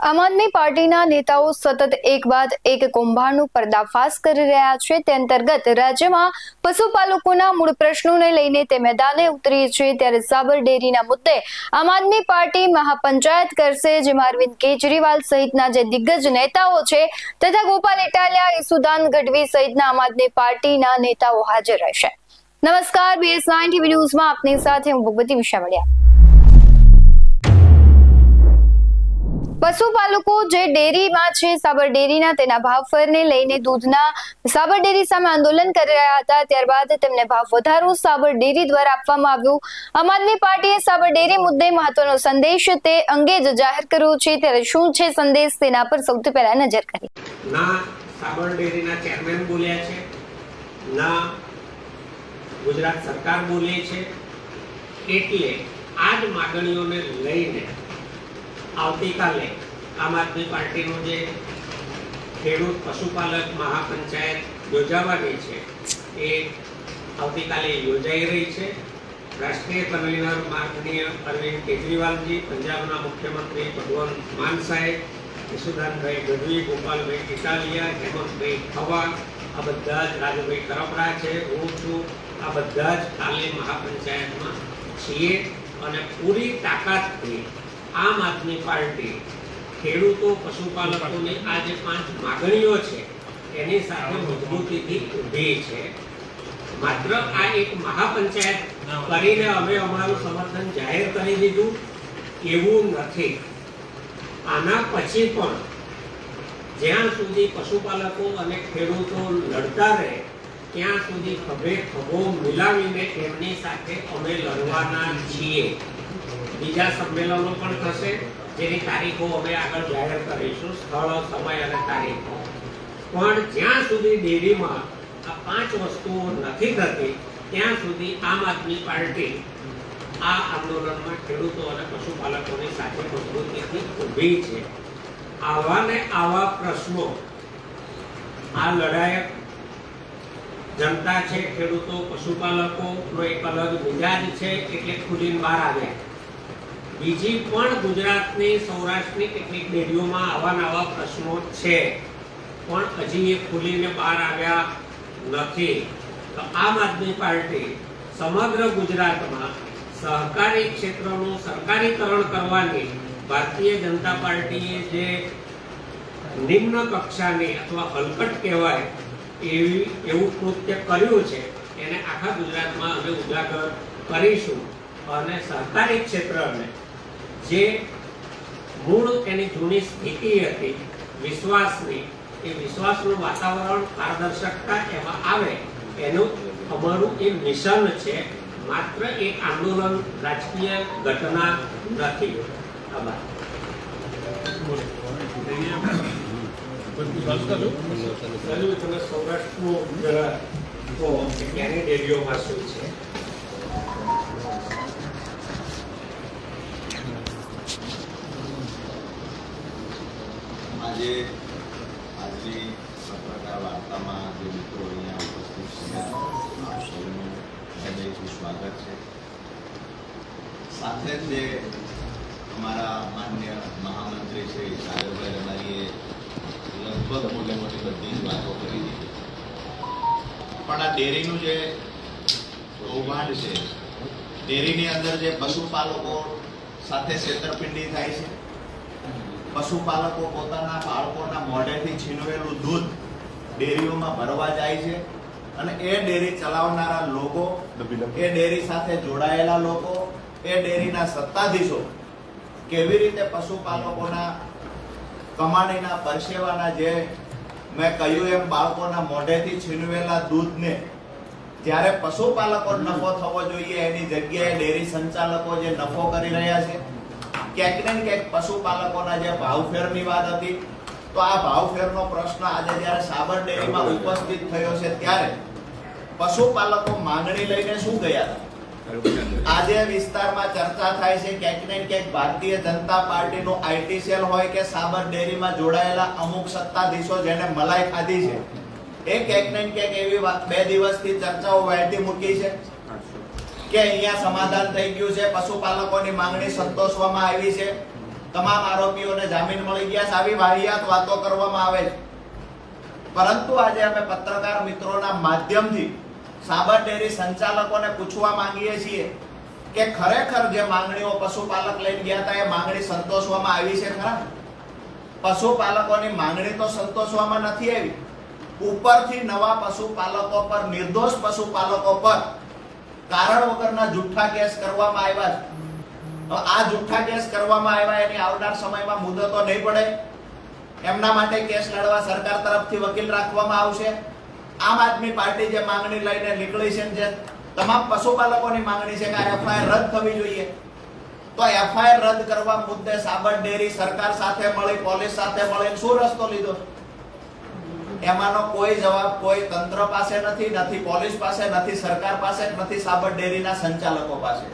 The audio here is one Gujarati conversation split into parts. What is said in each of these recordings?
આમ આદમી પાર્ટીના નેતાઓ સતત એક બાદ એક કૌભાંડનો પર્દાફાશ કરી રહ્યા છે। તે અંતર્ગત રાજ્યમાં પશુપાલકોના મૂળ પ્રશ્નોને લઈને તે મેદાને ઉતરી છે। ત્યારે સાબર ડેરીના મુદ્દે આમ આદમી પાર્ટી મહાપંચાયત કરશે, જેમાં અરવિંદ કેજરીવાલ સહિતના જે દિગ્ગજ નેતાઓ છે તથા ગોપાલ ઇટાલિયા, ઈસુદાન ગઢવી સહિતના આમ આદમી પાર્ટીના નેતાઓ હાજર રહેશે। નમસ્કાર, BS9 TV ન્યૂઝમાં આપની સાથે હું ભગવતી વિશાવડિયા। પશુપાલકો જે ડેરીમાં છે સાબર ડેરીના તેના ભાવ ફેરને લઈને દૂધના સાબર ડેરી સામે આંદોલન કરી રહ્યા હતા। ત્યારબાદ તેમને ભાવ વધારો સાબર ડેરી દ્વારા આપવામાં આવ્યો। આમ આદમી પાર્ટીએ સાબર ડેરી મુદ્દે મહત્વનો સંદેશ તે અંગે જ જાહેર કર્યો છે। ત્યારે શું છે સંદેશ, તેના પર સૌથી પહેલા નજર કરીએ। ના સાબર ડેરીના ચેરમેન બોલ્યા છે, ના ગુજરાત સરકાર બોલે છે, એટલે આ જ માગણીઓને લઈને આવતીકાલે આમ આદમી પાર્ટીનું જે ખેડૂત પશુપાલક મહાપંચાયત યોજાવાની છે એ આવતીકાલે યોજાઈ રહી છે। રાષ્ટ્રીય કન્વીનર માનનીય અરવિંદ કેજરીવાલજી, પંજાબના મુખ્યમંત્રી ભગવંત માન સાહેબ, ઈસુદાનભાઈ ગઢવી, ગોપાલભાઈ ઇટાલિયા, હેમંતભાઈ ખવા, આ બધા જ રાજભાઈ કરપડા છે, હું છું, આ બધા જ કાલે મહાપંચાયતમાં છીએ અને પૂરી તાકાતથી આમ આદમી પાર્ટી ખેડૂતો પશુપાલકોની આ જે 5 માગણીઓ છે એની સાથે મજબૂતીથી ઊભી છે। માત્ર આ એક મહાપંચાયત કરીને અમે અમારું સમર્થન જાહેર કરી દીધું એવું નથી। આના પછી પણ જ્યાં સુધી પશુપાલકો અને ખેડૂતો લડતા રહે ત્યાં સુધી ખભે ખભો મિલાવીને એમની સાથે અમે લડવાના છીએ। બીજા સંમેલનો પણ થશે, જેની તારીખો અમે આગળ જાહેર કરીશું, સ્થળ, સમય અને તારીખો। પણ જ્યાં સુધી ડેરીમાં આ 5 વસ્તુઓ નથી થતી ત્યાં સુધી આમ આદમી પાર્ટી આ આંદોલનમાં ખેડૂતો અને પશુપાલકોની સાથે મજબૂતીથી ઊભી છે। આવા ને આવા પ્રશ્નો, આ લડાયક જનતા છે, ખેડૂતો પશુપાલકોનો એક અલગ મિજાજ છે એટલે ખુલીને બહાર આવ્યા। બીજી પણ ગુજરાતની, સૌરાષ્ટ્રની કેટલીક ડેરીઓમાં આવા નવા પ્રશ્નો છે પણ હજી એ ખુલીને બહાર આવ્યા નથી। તો આમ આદમી પાર્ટી સમગ્ર ગુજરાતમાં સહકારી ક્ષેત્રનું સરકારીકરણ કરવાની ભારતીય જનતા પાર્ટીએ જે નિમ્ન કક્ષાની અથવા હલકટ કહેવાય એવું કૃત્ય કર્યું છે એને આખા ગુજરાતમાં અમે ઉજાગર કરીશું અને સહકારી ક્ષેત્રને જે મૂળ એની જૂની સ્થિતિ હતી વિશ્વાસની, એ વિશ્વાસનું વાતાવરણ, પારદર્શકતા એમાં આવે એનું અમારું એ મિશન છે। માત્ર એક આંદોલન, રાજકીય ઘટના નથી। આભાર। તમે સૌરાષ્ટ્રનું જરા કહો કે ક્યાંની ડેરીઓમાં શું છે? આજની પત્રકાર વાર્તામાં જે મિત્રો અહીંયા ઉપસ્થિત છે આપ સૌનું હૃદયથી સ્વાગત છે। સાથે જ જે અમારા માન્ય મહામંત્રી શ્રી સાગરભાઈ રબારીએ લગભગ મોટી મોટી બધી જ વાતો કરી દીધી, પણ આ ડેરીનું જે કૌભાંડ છે, ડેરીની અંદર જે પશુપાલકો સાથે છેતરપિંડી થાય છે, પશુપાલકો પોતાના બાળકોના મોઢેથી છીનવેલું દૂધ ડેરીઓમાં ભરવા જાય છે અને એ ડેરી ચલાવનારા લોકો, એ ડેરી સાથે જોડાયેલા લોકો, એ ડેરીના સત્તાધીશો કેવી રીતે પશુપાલકોના કમાણીના પરસેવાના, જે મેં કહ્યું એમ બાળકોના મોઢેથી છીનવેલા દૂધને જ્યારે પશુપાલકો નફો થવો જોઈએ એની જગ્યાએ ડેરી સંચાલકો જે નફો કરી રહ્યા છે, ક્યાંક ને ક્યાંક પશુપાલકોના જે ભાવફેરની વાત હતી, તો આ ભાવફેરનો પ્રશ્ન આજે જ્યારે સાબર ડેરીમાં ઉપસ્થિત થયો છે ત્યારે પશુપાલકો માંગણી લઈને શું ગયા હતા? આજે વિસ્તારમાં ચર્ચા થાય છે ક્યાંક ને ક્યાંક ભારતીય જનતા પાર્ટીનું આઈટી સેલ હોય કે સાબર ડેરીમાં જોડાયેલા અમુક સત્તાધીશો જેને મલાઈ ખાધી છે, એ ક્યાંક ને ક્યાંક એવી 2 દિવસથી ચર્ચાઓ વહેતી મૂકી છે કે અહીંયા સમાધાન થઈ ગયું છે, પશુપાલકોની માંગણી સંતોષવામાં આવી છે, તમામ આરોપીઓને જામીન મળી ગયા છે, આવી વાહિયાત વાતો કરવામાં આવે છે. પરંતુ આજે અમે પત્રકાર મિત્રોના માધ્યમથી સાબર ડેરી સંચાલકોને પૂછવા માંગીએ છીએ કે ખરેખર જે માંગણીઓ પશુપાલક લઈને ગયા હતા એ માંગણી સંતોષવામાં આવી છે ખરા? પશુપાલકોની માંગણી તો સંતોષવામાં નથી આવી. ઉપરથી નવા પશુપાલકો પર, નિર્દોષ પશુપાલકો પર કારણ વગરના જુઠ્ઠા કેસ કરવામાં આવ્યા છે. આ જુઠ્ઠા કેસ કરવામાં આવ્યા એની આવનાર સમયમાં મુદતો નહીં પડે. એમના માટે કેસ લડવા સરકાર તરફથી વકીલ રાખવામાં આવશે. આમ આદમી પાર્ટી જે માંગણી લઈને નીકળી છે, જે તમામ પશુપાલકોની માંગણી છે કે આ એફઆઈઆર રદ થવી જોઈએ, તો એફઆઈઆર રદ કરવા મુદ્દે સાબર ડેરી સરકાર સાથે મળી, પોલીસ સાથે મળી શું રસ્તો લીધો? એમાંનો કોઈ જવાબ કોઈ તંત્ર પાસે નથી, નથી પોલીસ પાસે, નથી સરકાર પાસે, નથી સાબર ડેરીના સંચાલકો પાસે.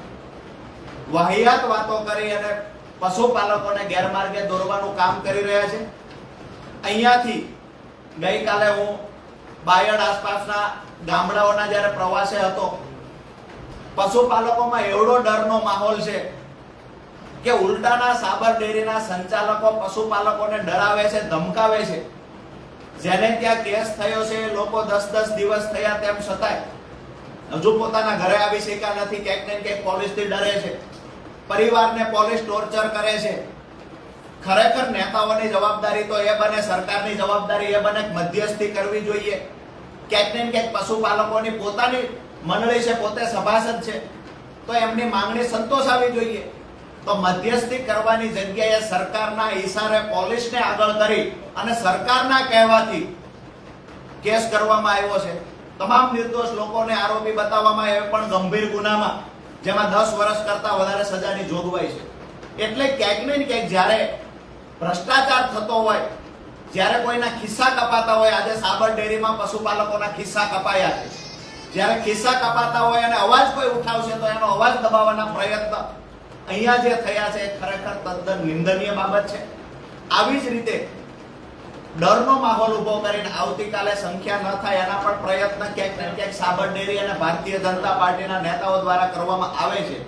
વાહિયાત વાતો કરી અને પશુપાલકોને ગેરમાર્ગે દોરવાનું કામ કરી રહ્યા છે. અહીંયાથી ગઈકાલે હું બાયડ આસપાસના ગામડાઓના જ્યારે પ્રવાસે હતો, પશુપાલકોમાં એવડો ડરનો માહોલ છે કે ઉલટાના સાબર ડેરીના સંચાલકો પશુપાલકોને ડરાવે છે, ધમકાવે છે. જેને ત્યાં કેસ થયો છે લોકો 10-10 દિવસ થયા તેમ છતાંય હજુ પોતાના ઘરે આવી શક્યા નથી. ક્યાંક ને ક્યાંક પોલીસથી ડરે છે, પરિવારને પોલીસ ટોર્ચર કરે છે. ખરેખર નેતાઓની જવાબદારી તો એ બને, સરકારની જવાબદારી એ બને મધ્યસ્થી કરવી જોઈએ. ક્યાંક ને ક્યાંક પશુપાલકોની પોતાની મંડળી છે, પોતે સભાસદ છે, તો એમની માંગણી સંતોષાવી જોઈએ. તો મધ્યસ્થી કરવાની જગ્યાએ સરકારના ઈશારે પોલીસને આગળ કરી અને સરકારના કહેવાથી કેસ કરવામાં આવ્યો છે. તમામ નિર્દોષ લોકોને આરોપી બતાવવામાં આવે, પણ ગંભીર ગુનામાં, જેમાં 10 વર્ષ કરતા વધારે સજાની જોગવાઈ છે. એટલે ક્યાંક ને ક્યાંક જ્યારે ભ્રષ્ટાચાર થતો હોય, જ્યારે કોઈના ખિસ્સા કપાતા હોય, આજે સાબર ડેરીમાં પશુપાલકોના ખિસ્સા કપાયા છે, જ્યારે ખિસ્સા કપાતા હોય અને અવાજ કોઈ ઉઠાવશે તો એનો અવાજ દબાવવાના પ્રયત્ન અહીંયા જે થયા છે ખરેખર તદ્દન નિંદનીય બાબત છે. આવી જ રીતે ડરનો માહોલ ઉભો કરીને આવતીકાલે સંખ્યા ન થાય એના પણ પ્રયત્ન ક્યાંક ને ક્યાંક સાબર ડેરી અને ભારતીય જનતા પાર્ટીના નેતાઓ દ્વારા કરવામાં આવે છે.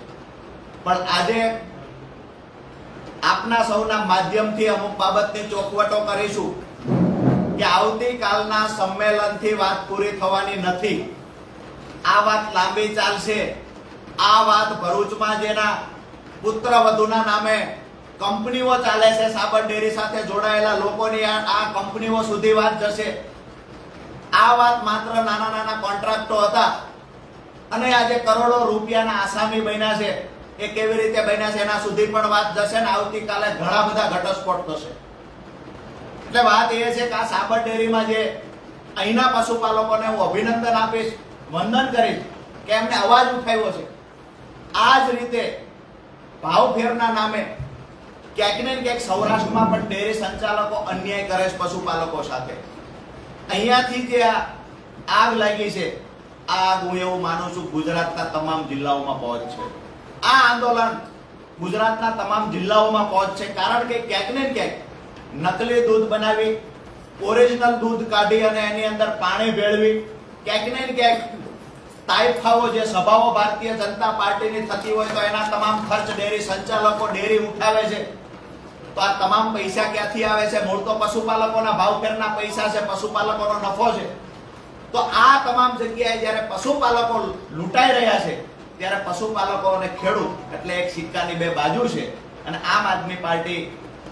પણ આજે આપના સૌના માધ્યમથી અમુક બાબતની ચોખવટો કરીશું કે આવતીકાલના સંમેલનથી વાત પૂરી થવાની નથી. આ વાત લાંબી ચાલશે. આ વાત ભરૂચમાં જેના પુત્ર વધુના નામે કંપનીઓ ચાલે છે, સાબર ડેરી સાથે જોડાયેલા લોકોની આ કંપનીઓ સુધી વાત જશે. આ વાત માત્ર નાના નાના કોન્ટ્રાક્ટો હતા અને આજે કરોડો રૂપિયાના આસામી બન્યા છે, એ કેવી રીતે બન્યા છે એના સુધી પણ વાત જશે ને આવતીકાલે ઘણા બધા ઘટસ્ફોટ થશે. એટલે વાત એ છે કે આ સાબર ડેરીમાં જે અહીંના પશુપાલકોને હું અભિનંદન આપીશ, વંદન કરીશ કે એમને અવાજ ઉઠાવ્યો છે. આ જ રીતે ભાવફેરના નામે ક્યાંક ને ક્યાંક સૌરાષ્ટ્રમાં પણ ડેરી સંચાલકો અન્યાય કરે છે પશુપાલકો સાથે. અહીંયાથી જે આગ લાગી છે, આ આગ હું એવું માનું છું ગુજરાતના તમામ જિલ્લાઓમાં પહોંચશે. આ આંદોલન ગુજરાતના તમામ જિલ્લાઓમાં પહોંચશે. કારણ કે ક્યાંક ને ક્યાંક નકલી દૂધ બનાવી, ઓરિજિનલ દૂધ કાઢી અને એની અંદર પાણી ભેળવી, ક્યાંક ને ક્યાંક તાઇફાઓ જે સભાઓ ભારતીય જનતા પાર્ટીની થતી હોય તો એના તમામ ખર્ચ ડેરી સંચાલકો ડેરી ઉઠાવે છે. તો આ તમામ પૈસા ક્યાંથી આવે છે? મૂળ તો પશુપાલકોના ભાવફેરના પૈસા છે, પશુપાલકોનો નફો છે. તો આ તમામ જગ્યાએ જ્યારે પશુપાલકો લૂંટાઈ રહ્યા છે ત્યારે પશુપાલકો અને ખેડૂત એટલે એક સિક્કાની બે બાજુ છે. અને આમ આદમી પાર્ટી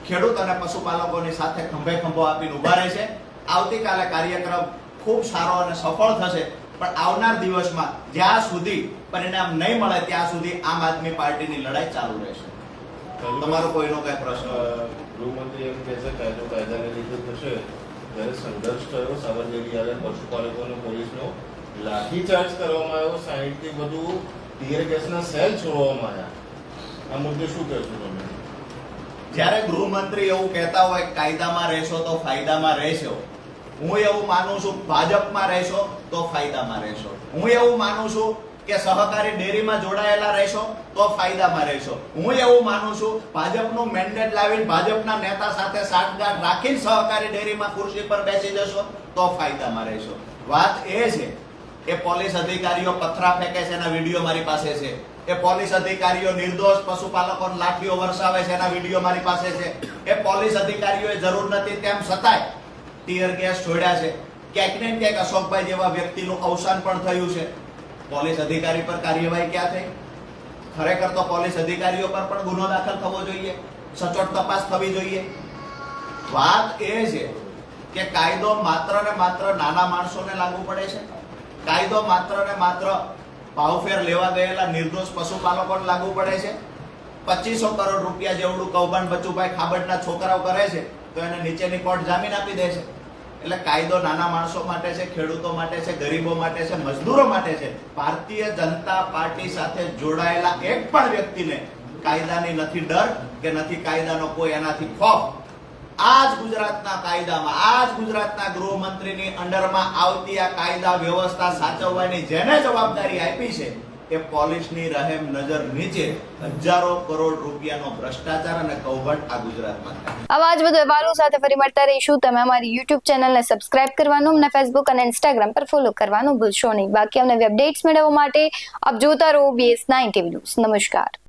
ખેડૂત અને પશુપાલકોની સાથે ખંભે ખંભો આપીને ઉભા રહે છે. આવતીકાલે કાર્યક્રમ ખૂબ સારો અને સફળ થશે. પણ આવનાર દિવસમાં જ્યાં સુધી પરિણામ નહીં મળે ત્યાં સુધી આમ આદમી પાર્ટીની લડાઈ ચાલુ રહેશે. તમારો કોઈનો કઈ પ્રશ્ન? ગૃહમંત્રી એમ કહે છે કાયદો કાયદાને લીધે થશે. જ્યારે સંઘર્ષ થયો સાબર ડેરી આવે, પશુપાલકો અને પોલીસનો લાઠીચાર્જ કરવામાં આવ્યો, 60 થી વધુ ટીયર ગેસના સેલ છોડવામાં આવ્યા. આ મુદ્દે શું કહેશો તમે? જ્યારે ગૃહમંત્રી એવું કહેતા હોય કાયદામાં રહેશો તો ફાયદામાં રહેશો, હું એવું માનું છું ભાજપમાં રહેશો તો ફાયદામાં રહેશો. હું એવું માનું છું કે સહકારી ડેરીમાં જોડાયેલા રહેશો તો ફાયદામાં રહેશો. હું એવું માનું છું ભાજપનું મેન્ડેટ લાવીને ભાજપના નેતા સાથે સાઠગાંઠ રાખીને સહકારી ડેરીમાં ખુરશી પર બેસી જશો તો ફાયદામાં રહેશો. વાત એ છે કે પોલીસ અધિકારીઓ પથરા ફેંકે છે, એના વિડીયો મારી પાસે છે. એ પોલીસ અધિકારીઓ નિર્દોષ પશુપાલકોને લાઠીઓ વરસાવે છે, એના વિડીયો મારી પાસે છે. એ પોલીસ અધિકારીઓએ જરૂર નથી તેમ છતાંય ટીયર ગેસ છોડ્યા છે. ક્યાંક ને ક્યાંક અશોકભાઈ જેવા વ્યક્તિનું અવસાન પણ થયું છે. પોલીસ અધિકારી પર કાર્યવાહી ક્યાં થઈ? ખરેખર તો પોલીસ અધિકારીઓ પર પણ ગુનો દાખલ થવો જોઈએ, સચોટ તપાસ થવી જોઈએ. વાત એ છે કે કાયદો માત્ર ને માત્ર નાના માણસોને લાગુ પડે છે. કાયદો માત્ર ને માત્ર ભાવફેર લેવા ગયેલા નિર્દોષ પશુપાલકોને લાગુ પડે છે. 2500 કરોડ રૂપિયા જેવડું કૌભાંડ બચુભાઈ ખાબડના છોકરાઓ કરે છે તો એને નીચેની કોર્ટ જામીન આપી દે છે. એટલે કાયદો નાના માણસો માટે છે, ખેડૂતો માટે છે, ગરીબો માટે છે, મજદૂરો માટે છે. ભારતીય જનતા પાર્ટી સાથે જોડાયેલા એક પણ વ્યક્તિને કાયદાની નથી ડર કે નથી કાયદાનો કોઈ એનાથી ખોફ. આ જ ગુજરાતના કાયદામાં, આ જ ગુજરાતના ગૃહમંત્રીની અંડરમાં આવતી આ કાયદા વ્યવસ્થા સાચવવાની જેને જવાબદારી આપી છે એ પોલીસની રહેમ નજર નીચે હજારો કરોડ રૂપિયાનો ભ્રષ્ટાચાર અને કૌભાંડ આ ગુજરાતમાં થાય. આવા જ વધુ અહેવાલો સાથે ફરી મળતા રહીશું. તમે અમારી યુટ્યુબ ચેનલને સબસ્ક્રાઇબ કરવાનું અને ફેસબુક અને ઇન્સ્ટાગ્રામ પર ફોલો કરવાનું ભૂલશો નહીં. બાકી અમને અપડેટ્સ મેળવવા માટે આપ જોતા રહો BS9 TV ન્યૂઝ. નમસ્કાર.